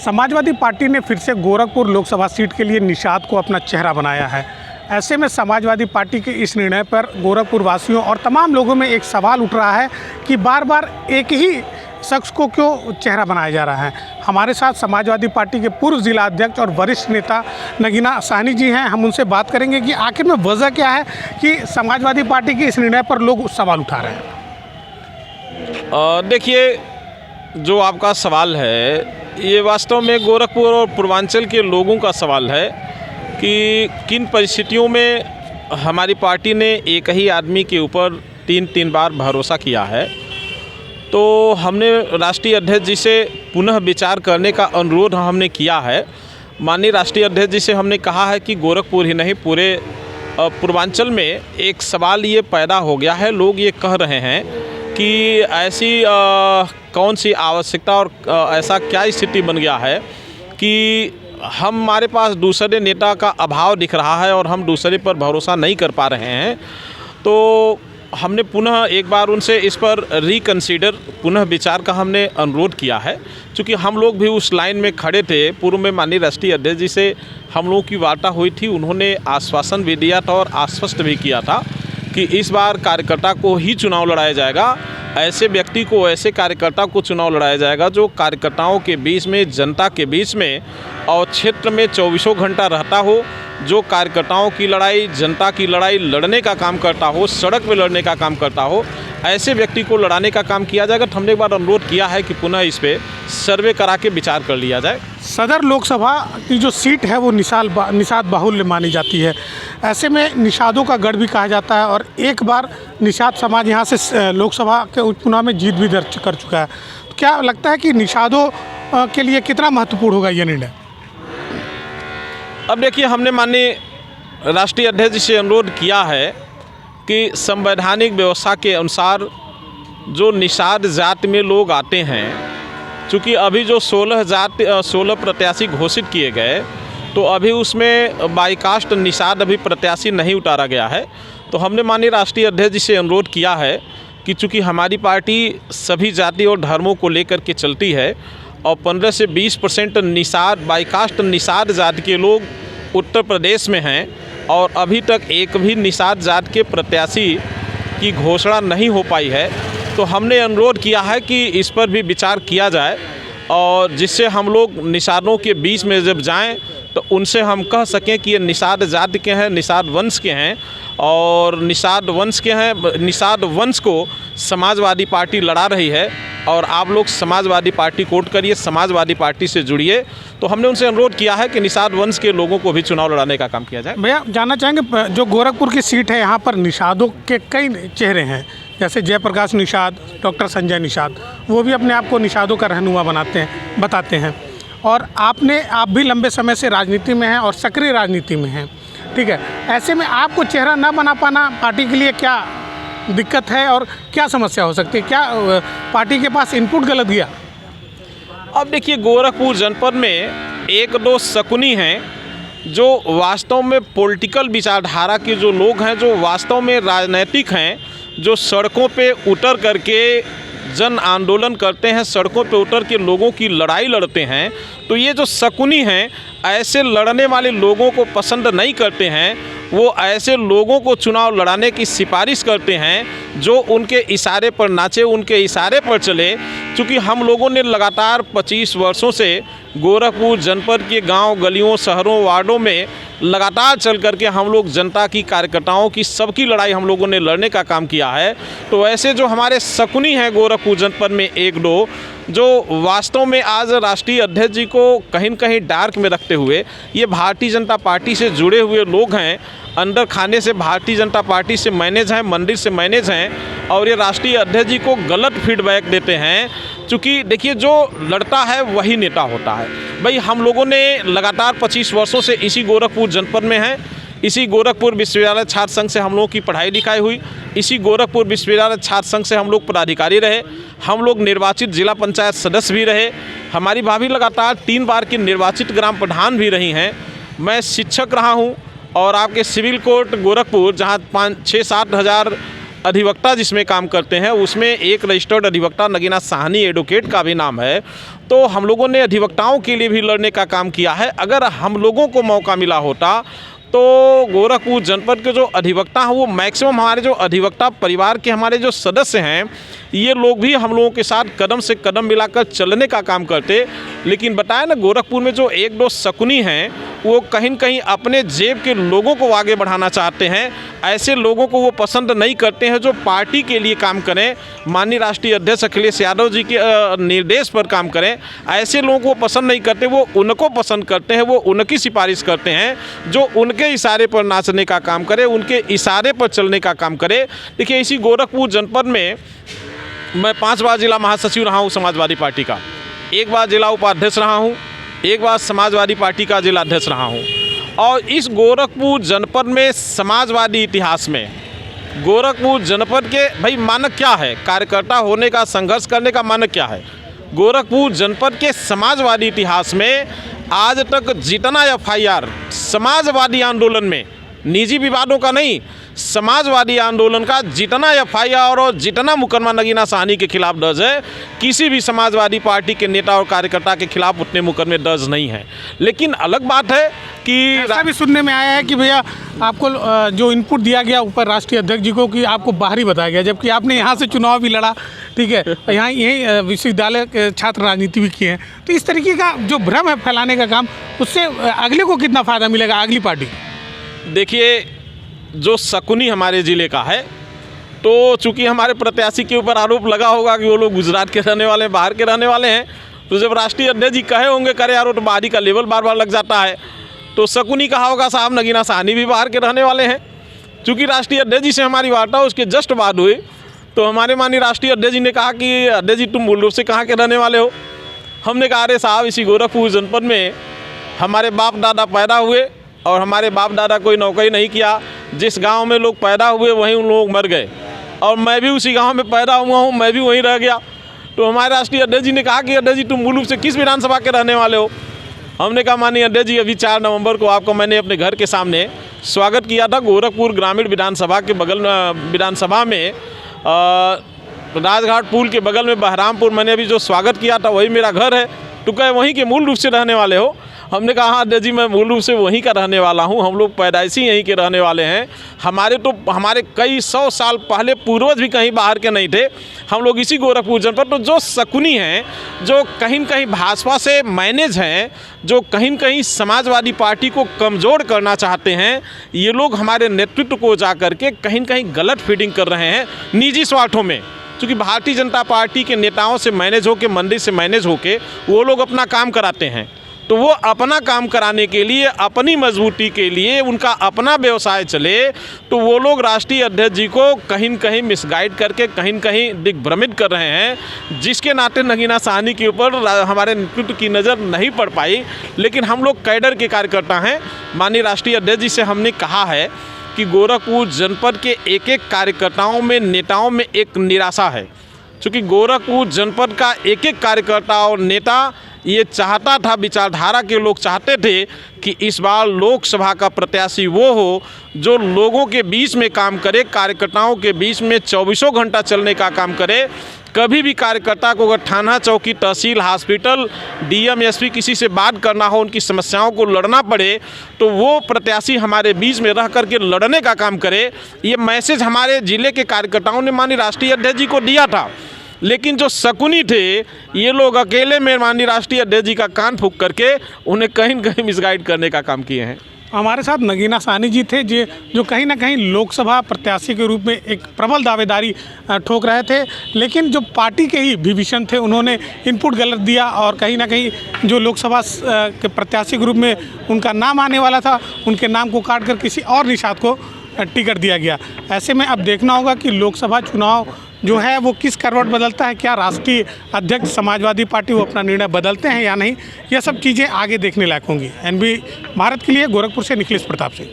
Samajwadi party ने फिर से गोरखपुर लोकसभा सीट के लिए निषाद को अपना चेहरा बनाया है। ऐसे में समाजवादी पार्टी के इस निर्णय पर गोरखपुर वासियों और तमाम लोगों में एक सवाल उठ रहा है कि बार बार एक ही शख्स को क्यों चेहरा बनाया जा रहा है। हमारे साथ समाजवादी पार्टी के पूर्व जिला अध्यक्ष और वरिष्ठ नेता नगीना साहनी जी हैं। हम उनसे बात करेंगे कि आखिर में वजह क्या है कि समाजवादी पार्टी के इस निर्णय पर लोग सवाल उठा रहे हैं। देखिए, जो आपका सवाल है ये वास्तव में गोरखपुर और पूर्वांचल के लोगों का सवाल है कि किन परिस्थितियों में हमारी पार्टी ने एक ही आदमी के ऊपर तीन बार भरोसा किया है। तो हमने राष्ट्रीय अध्यक्ष जी से पुनः विचार करने का अनुरोध हमने किया है। माननीय राष्ट्रीय अध्यक्ष जी से हमने कहा है कि गोरखपुर ही नहीं पूरे पूर्वांचल में एक सवाल ये पैदा हो गया है। लोग ये कह रहे हैं कि ऐसी कौन सी आवश्यकता और ऐसा क्या स्थिति बन गया है कि हमारे पास दूसरे नेता का अभाव दिख रहा है और हम दूसरे पर भरोसा नहीं कर पा रहे हैं। तो हमने पुनः एक बार उनसे इस पर रिकन्सिडर पुनः विचार का हमने अनुरोध किया है। क्योंकि हम लोग भी उस लाइन में खड़े थे। पूर्व में माननीय राष्ट्रीय अध्यक्ष जी से हम लोगों की वार्ता हुई थी। उन्होंने आश्वासन भी दिया था और आश्वस्त भी किया था कि इस बार कार्यकर्ता को ही चुनाव लड़ाया जाएगा। ऐसे व्यक्ति को, ऐसे कार्यकर्ता को चुनाव लड़ाया जाएगा जो कार्यकर्ताओं के बीच में, जनता के बीच में और क्षेत्र में 24 घंटा रहता हो, जो कार्यकर्ताओं की लड़ाई, जनता की लड़ाई लड़ने का काम करता हो, सड़क पे लड़ने का काम करता हो, ऐसे व्यक्ति को लड़ाने का काम किया जाएगा। तो हमने एक बार अनुरोध किया है कि पुनः इस पे सर्वे करा के विचार कर लिया जाए। सदर लोकसभा की जो सीट है वो निषाद बाहुल्य मानी जाती है। ऐसे में निषादों का गढ़ भी कहा जाता है और एक बार निषाद समाज यहाँ से लोकसभा के उपचुनाव में जीत भी दर्ज कर चुका है। तो क्या लगता है कि निषादों के लिए कितना महत्वपूर्ण होगा ये निर्णय? अब देखिए, हमने माननीय राष्ट्रीय अध्यक्ष जी से अनुरोध किया है कि संवैधानिक व्यवस्था के अनुसार जो निषाद जाति में लोग आते हैं, चूँकि अभी जो 16 प्रत्याशी घोषित किए गए, तो अभी उसमें बाईकास्ट निषाद अभी प्रत्याशी नहीं उतारा गया है। तो हमने माननीय राष्ट्रीय अध्यक्ष जी से अनुरोध किया है कि चूँकि हमारी पार्टी सभी जाति और धर्मों को लेकर के चलती है और 15 से 20% निषाद, बाईकास्ट निषाद जाति के लोग उत्तर प्रदेश में हैं और अभी तक एक भी निषाद जाति के प्रत्याशी की घोषणा नहीं हो पाई है। तो हमने अनुरोध किया है कि इस पर भी विचार किया जाए और जिससे हम लोग निषादों के बीच में जब जाएं तो उनसे हम कह सकें कि ये निषाद जाति के हैं, निषाद वंश के हैं और निषाद वंश के हैं। निषाद वंश को समाजवादी पार्टी लड़ा रही है और आप लोग समाजवादी पार्टी को वोट करिए, समाजवादी पार्टी से जुड़िए। तो हमने उनसे अनुरोध किया है कि निषाद वंश के लोगों को भी चुनाव लड़ाने का काम किया जाए। भैया, जानना चाहेंगे, जो गोरखपुर की सीट है यहाँ पर निषादों के कई चेहरे हैं, जैसे जयप्रकाश निषाद, डॉक्टर संजय निषाद, वो भी अपने आप को निषादों का रहनुमा बताते हैं। और आप भी लंबे समय से राजनीति में हैं और सक्रिय राजनीति में हैं, ठीक है। ऐसे में आपको चेहरा न बना पाना पार्टी के लिए क्या दिक्कत है और क्या समस्या हो सकती है? क्या पार्टी के पास इनपुट गलत गया? अब देखिए, गोरखपुर जनपद में एक दो शकुनी हैं जो वास्तव में पॉलिटिकल विचारधारा के जो लोग हैं, जो वास्तव में राजनीतिक हैं, जो सड़कों पे उतर करके जन आंदोलन करते हैं, सड़कों पे उतर के लोगों की लड़ाई लड़ते हैं। तो ये जो शकुनी हैं, ऐसे लड़ने वाले लोगों को पसंद नहीं करते हैं। वो ऐसे लोगों को चुनाव लड़ाने की सिफारिश करते हैं जो उनके इशारे पर नाचे, उनके इशारे पर चले। क्योंकि हम लोगों ने लगातार 25 वर्षों से गोरखपुर जनपद के गांव, गलियों, शहरों, वार्डों में लगातार चल करके हम लोग जनता की, कार्यकर्ताओं की, सबकी लड़ाई हम लोगों ने लड़ने का काम किया है। तो ऐसे जो हमारे शकुनी हैं गोरखपुर जनपद में एक दो, जो वास्तव में आज राष्ट्रीय अध्यक्ष जी को कहीं न कहीं डार्क में रखते हुए, ये भारतीय जनता पार्टी से जुड़े हुए लोग हैं, अंदर खाने से भारतीय जनता पार्टी से मैनेज हैं, मंदिर से मैनेज हैं और ये राष्ट्रीय अध्यक्ष जी को गलत फीडबैक देते हैं। क्योंकि देखिए, जो लड़ता है वही नेता होता है। भाई, हम लोगों ने लगातार 25 वर्षों से इसी गोरखपुर जनपद में हैं। इसी गोरखपुर विश्वविद्यालय छात्र संघ से हम लोगों की पढ़ाई लिखाई हुई। इसी गोरखपुर विश्वविद्यालय छात्र संघ से हम लोग पदाधिकारी रहे। हम लोग निर्वाचित जिला पंचायत सदस्य भी रहे। हमारी भाभी लगातार 3 बार की निर्वाचित ग्राम प्रधान भी रही हैं। मैं शिक्षक रहा हूँ और आपके सिविल कोर्ट गोरखपुर, जहाँ 5-6-7 हज़ार अधिवक्ता जिसमें काम करते हैं उसमें एक रजिस्टर्ड अधिवक्ता नगीना साहनी एडवोकेट का भी नाम है। तो हम लोगों ने अधिवक्ताओं के लिए भी लड़ने का काम किया है। अगर हम लोगों को मौका मिला होता तो गोरखपुर जनपद के जो अधिवक्ता हैं वो मैक्सिमम हमारे जो अधिवक्ता परिवार के हमारे जो सदस्य हैं ये लोग भी हम लोगों के साथ कदम से कदम मिलाकर चलने का काम करते। लेकिन बताया ना, गोरखपुर में जो एक दो शकुनी हैं वो कहीं न कहीं अपने जेब के लोगों को आगे बढ़ाना चाहते हैं। ऐसे लोगों को वो पसंद नहीं करते हैं जो पार्टी के लिए काम करें, माननीय राष्ट्रीय अध्यक्ष अखिलेश यादव जी के निर्देश पर काम करें। ऐसे लोगों को पसंद नहीं करते, वो उनको पसंद करते हैं, वो उनकी सिफारिश करते हैं जो उनके इशारे पर नाचने का काम करे, उनके इशारे पर चलने का काम करे। देखिए, इसी गोरखपुर जनपद में मैं 5 बार जिला महासचिव रहा हूँ समाजवादी पार्टी का, 1 बार जिला उपाध्यक्ष रहा हूँ, 1 बार समाजवादी पार्टी का जिला अध्यक्ष रहा हूँ। और इस गोरखपुर जनपद में समाजवादी इतिहास में गोरखपुर जनपद के भाई मानक क्या है, कार्यकर्ता होने का, संघर्ष करने का मानक क्या है। गोरखपुर जनपद के समाजवादी इतिहास में आज तक जितना FIR समाजवादी आंदोलन में, निजी विवादों का नहीं, समाजवादी आंदोलन का जितना FIR और जितना मुकदमा नगीना साहनी के खिलाफ दर्ज है, किसी भी समाजवादी पार्टी के नेता और कार्यकर्ता के खिलाफ उतने मुकदमे दर्ज नहीं हैं। लेकिन अलग बात है कि ऐसा भी सुनने में आया है कि भैया आपको जो इनपुट दिया गया ऊपर राष्ट्रीय अध्यक्ष जी को कि आपको बाहरी बताया गया, जबकि आपने यहाँ से चुनाव भी लड़ा, ठीक है, यहाँ यही विश्वविद्यालय के छात्र राजनीति भी किए हैं। तो इस तरीके का जो भ्रम है फैलाने का काम, उससे अगले को कितना फ़ायदा मिलेगा, अगली पार्टी? देखिए, जो शकुनी हमारे ज़िले का है, तो चूंकि हमारे प्रत्याशी के ऊपर आरोप लगा होगा कि वो लोग गुजरात के रहने वाले हैं, बाहर के रहने वाले हैं, तो जब राष्ट्रीय अध्यक्ष जी कहे होंगे करे यार, तो बाहरी का लेवल बार बार लग जाता है। तो शकुनी कहा होगा साहब नगीना साहनी भी बाहर के रहने वाले हैं। चूँकि राष्ट्रीय अध्यक्ष जी से हमारी वार्ता उसके जस्ट बाद हुई, तो हमारे माननीय राष्ट्रीय अध्यक्ष जी ने कहा कि अध्यक्ष जी तुम मूल रूप से कहाँ के रहने वाले हो। हमने कहा अरे साहब, इसी गोरखपुर जनपद में हमारे बाप दादा पैदा हुए और हमारे बाप दादा कोई नौकरी नहीं किया। जिस गांव में लोग पैदा हुए वहीं उन लोग मर गए, और मैं भी उसी गांव में पैदा हुआ हूं, मैं भी वहीं रह गया। तो हमारे राष्ट्रीय अध्यक्ष जी ने कहा कि अध्यक्ष जी तुम मूल रूप से किस विधानसभा के रहने वाले हो। हमने कहा माननीय अध्यक्ष जी, अभी 4 नवंबर को आपको मैंने अपने घर के सामने स्वागत किया था। गोरखपुर ग्रामीण विधानसभा के बगल में, विधानसभा में राजघाट पुल के बगल में बहरामपुर, मैंने अभी जो स्वागत किया था वही मेरा घर है। तो कहे वहीं के मूल रूप से रहने वाले हो। हमने कहा हाँ अध्यक्ष जी, मैं मूल रूप से वहीं का रहने वाला हूँ, हम लोग पैदाइशी यहीं के रहने वाले हैं। हमारे कई 100 साल पहले पूर्वज भी कहीं बाहर के नहीं थे, हम लोग इसी गोरखपुर जनपद। तो जो शकुनी हैं, जो कहीं न कहीं भाजपा से मैनेज हैं, जो कहीं न कहीं समाजवादी पार्टी को कमज़ोर करना चाहते हैं, ये लोग हमारे नेतृत्व को जा कर के कहीं न कहीं गलत फीडिंग कर रहे हैं निजी स्वार्थों में। क्योंकि भारतीय जनता पार्टी के नेताओं से मैनेज होके, मंडी से मैनेज होके वो लोग अपना काम कराते हैं। तो वो अपना काम कराने के लिए, अपनी मजबूती के लिए, उनका अपना व्यवसाय चले, तो वो लोग राष्ट्रीय अध्यक्ष जी को कहीं न कहीं मिसगाइड करके, कहीं न कहीं दिग्भ्रमित कर रहे हैं, जिसके नाते नगीना साहनी के ऊपर हमारे नेतृत्व की नज़र नहीं पड़ पाई। लेकिन हम लोग कैडर के कार्यकर्ता हैं। माननीय राष्ट्रीय अध्यक्ष जी से हमने कहा है कि गोरखपुर जनपद के एक एक कार्यकर्ताओं में, नेताओं में एक निराशा है। क्योंकि गोरखपुर जनपद का एक एक कार्यकर्ता और नेता ये चाहता था, विचारधारा के लोग चाहते थे कि इस बार लोकसभा का प्रत्याशी वो हो जो लोगों के बीच में काम करे, कार्यकर्ताओं के बीच में 24 घंटा चलने का काम करे। कभी भी कार्यकर्ता को अगर थाना, चौकी, तहसील, हॉस्पिटल, DM, SP किसी से बात करना हो, उनकी समस्याओं को लड़ना पड़े, तो वो प्रत्याशी हमारे बीच में रह करके लड़ने का काम करे। ये मैसेज हमारे ज़िले के कार्यकर्ताओं ने माननीय राष्ट्रीय अध्यक्ष जी को दिया था। लेकिन जो शकुनी थे, ये लोग अकेले में माननीय राष्ट्रीय अध्यक्ष जी का कान फूंक करके उन्हें कहीं न कहीं मिसगाइड करने का काम किए हैं। हमारे साथ नगीना साहनी जी थे जो कहीं ना कहीं लोकसभा प्रत्याशी के रूप में एक प्रबल दावेदारी ठोक रहे थे। लेकिन जो पार्टी के ही विभीषण थे, उन्होंने इनपुट गलत दिया और कहीं ना कहीं जो लोकसभा के प्रत्याशी के रूप में उनका नाम आने वाला था, उनके नाम को काट कर किसी और निषाद को टिकट दिया गया। ऐसे में अब देखना होगा कि लोकसभा चुनाव जो है वो किस करवट बदलता है, क्या राष्ट्रीय अध्यक्ष समाजवादी पार्टी वो अपना निर्णय बदलते हैं या नहीं, यह सब चीज़ें आगे देखने लायक होंगी। NB भारत के लिए गोरखपुर से निखिलेश प्रताप सिंह।